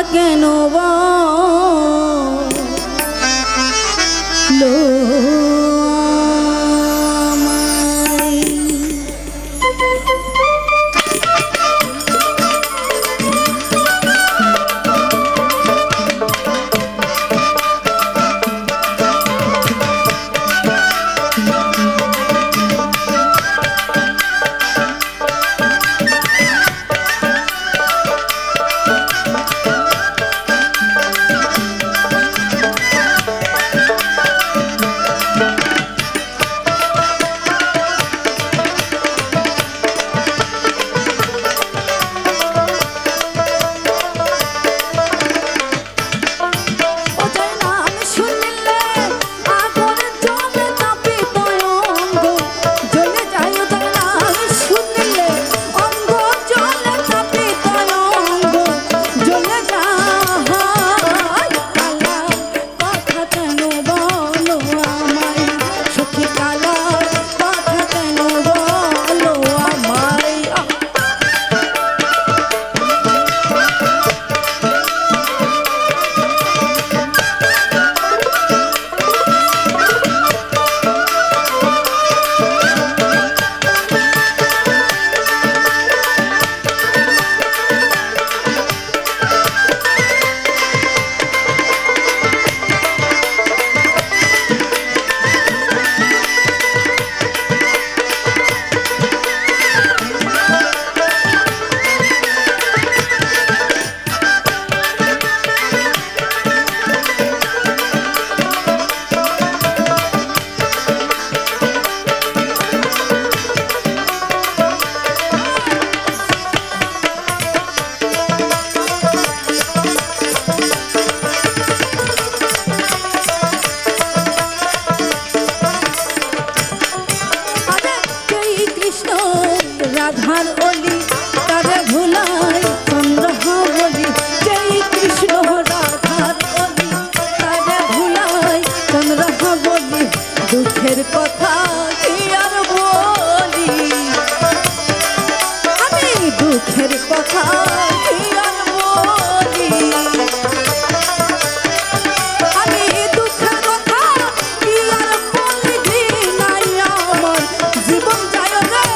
কেন বলো রাধার অলি তারে ভুলাই চন্দ্র বলি জয় কৃষ্ণ রাধার অলি তারে ভুলাই চন্দ্র বলি দুঃখের কথা কি আর বলি আমি দুঃখের কথা কি আর বলি আমি দুঃখের কথা কি আর বলি নাই আমার জীবন যায় রে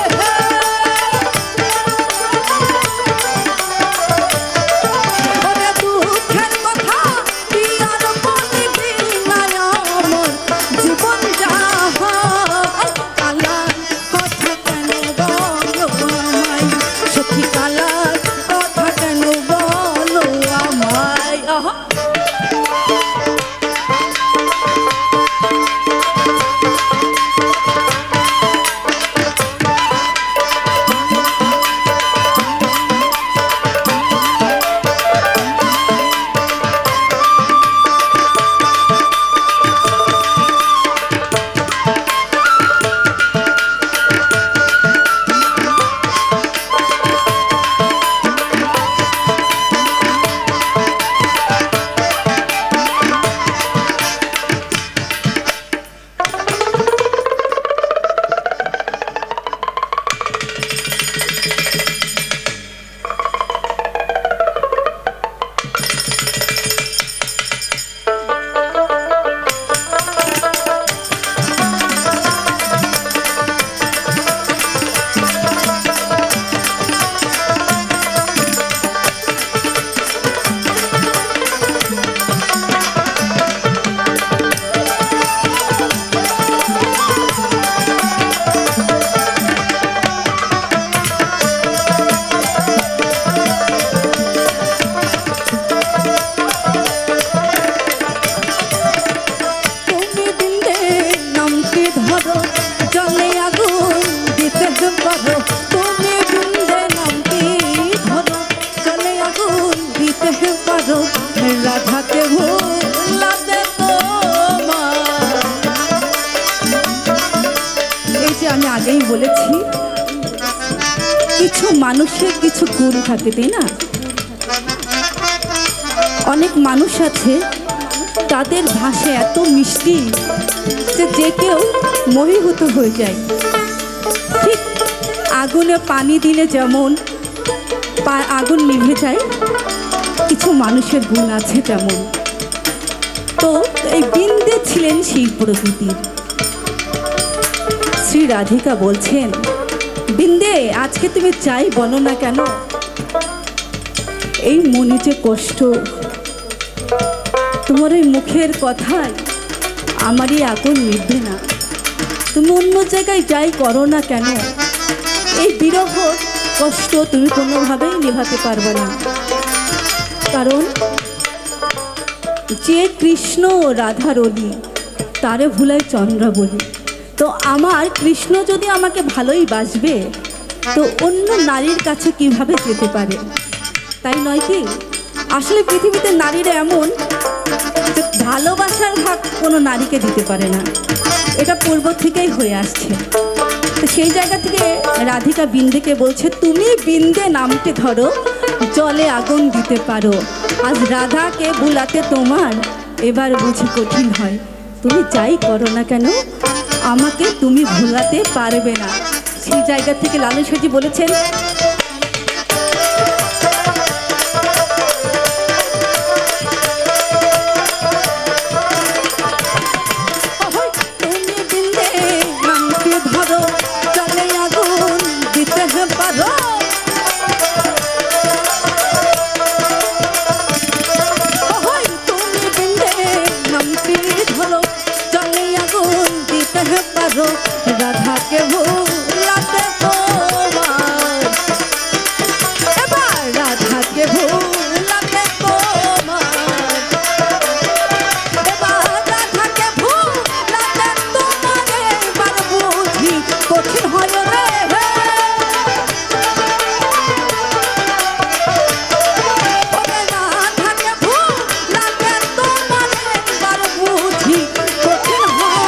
রাধাকে ভুলাতে তোমার এই যে আমি আগেই বলেছি কিছু মানুষের কিছু গুণ থাকে তাই না অনেক মানুষ আছে তাদের ভাষা এত মিষ্টি যে কেউ মোহিত হয়ে যায় ঠিক আগুনে পানি দিলে যেমন আগুন নিভে যায় কিছু মানুষের গুণ আছে তেমন। তো এই বিন্দে ছিলেন সেই প্রকৃতির। শ্রী রাধিকা বলছেন, বিন্দে আজকে তুমি চাই বলো না কেন, এই মনে যে কষ্ট, তোমার এই মুখের কথায় আমারই আগুন নিভবে না। তুমি অন্য জায়গায় যাই করো না কেন, এই বিরহ কষ্ট তুমি কোনোভাবেই নেভাতে পারবে না। কারণ যে কৃষ্ণ ও রাধার অলি, তারে ভুলায় চন্দ্রা বলি। তো আমার কৃষ্ণ যদি আমাকে ভালোই বাসবে, তো অন্য নারীর কাছে কিভাবে যেতে পারে? তাই নয় কি? আসলে পৃথিবীতে নারীরা এমন যে ভালোবাসার ভাগ কোনো নারীকে দিতে পারে না, এটা পূর্ব থেকেই হয়ে আসছে। তো সেই জায়গা থেকে রাধিকা বিন্দেকে বলছে, তুমি বিন্দে নামতে ধরো, জলে আগুন দিতে পারো। আজ রাধাকে ভুলাতে তোমার এবার বুঝি কঠিন হয়। তুমি যাই করো না কেন, আমাকে তুমি ভুলাতে পারবে না। সেই জায়গা থেকে লালু সাজি বলেছেন, রাধাকে ভুলাতে তোমার, এবার রাধাকে ভুলাতে তোমার, এবার রাধাকে ভুলাতে তোমার এবার বুঝি কঠিন হয় রে। রাধাকে ভুলাতে তোমার এবার বুঝি কঠিন হয়।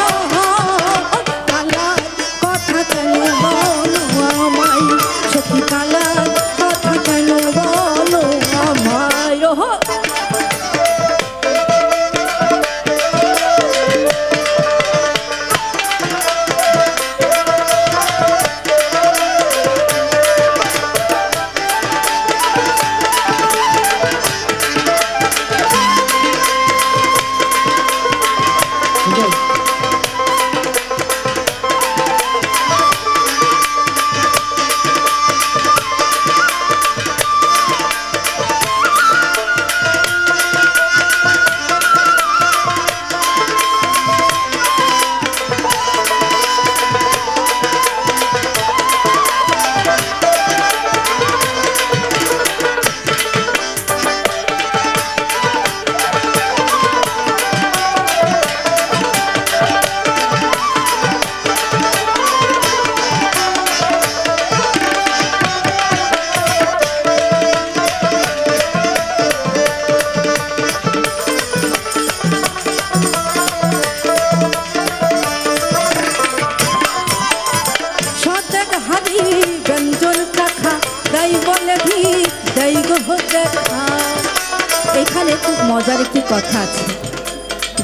এখানে খুব মজার একটি কথা আছে।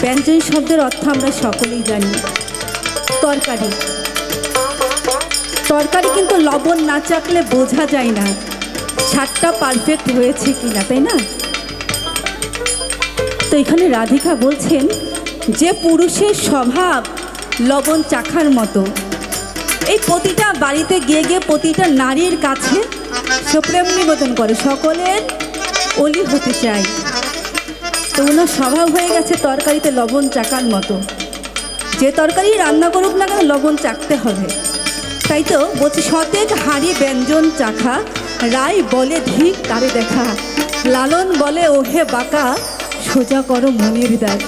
ব্যঞ্জন শব্দের অর্থ আমরা সকলেই জানি, তরকারি। তরকারি কিন্তু লবণ না চাকলে বোঝা যায় না স্বাদটা পারফেক্ট হয়েছে কিনা, তাই না? তো এখানে রাধিকা বলছেন যে পুরুষের স্বভাব লবণ চাখার মতো, এই প্রতিটা বাড়িতে গিয়ে গিয়ে প্রতিটা নারীর কাছে সে প্রেম নিবেদন করে, সকলের অলি হতে চায়। তো ওনার স্বভাব হয়ে গেছে তরকারিতে লবণ চাকার মতো। যে তরকারি রান্না করুক না কেন লবণ চাকতে হবে। তাই তো বলছি, সতেজ হাঁড়ি ব্যঞ্জন চাখা, রায় বলে ধিক তারে দেখা, লালন বলে ওহে বাঁকা, সোজা করো মনের দ্বার।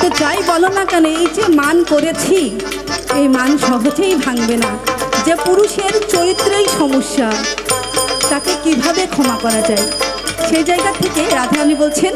তো যাই বলো না কেন, এই যে মান করেছি, এই মান সহজেই ভাঙবে না। যে পুরুষের চরিত্রেই সমস্যা, তাকে কিভাবে ক্ষমা করা যায়? সেই জায়গা থেকে রাধারানী বলছেন,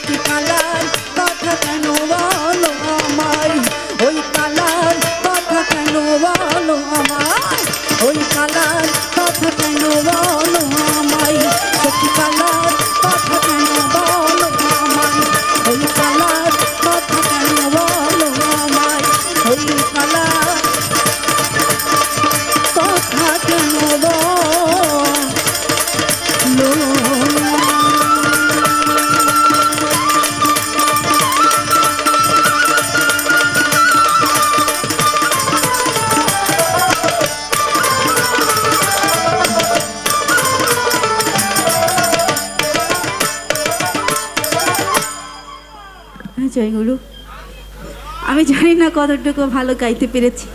সখী কালার কথা কেন বলো আমায়, ওই কালার কথা কেন বলো আমায়, ওই কালার কথা কেন বলো আমায়, সখী কালার কথা কেন বলো আমায়, ওই কালার কথা কেন বলো আমায়, ওই কালার কথা কেন বলো। জয় গুরু। আমি জানি না কতটুকু ভালো গাইতে পেরেছি।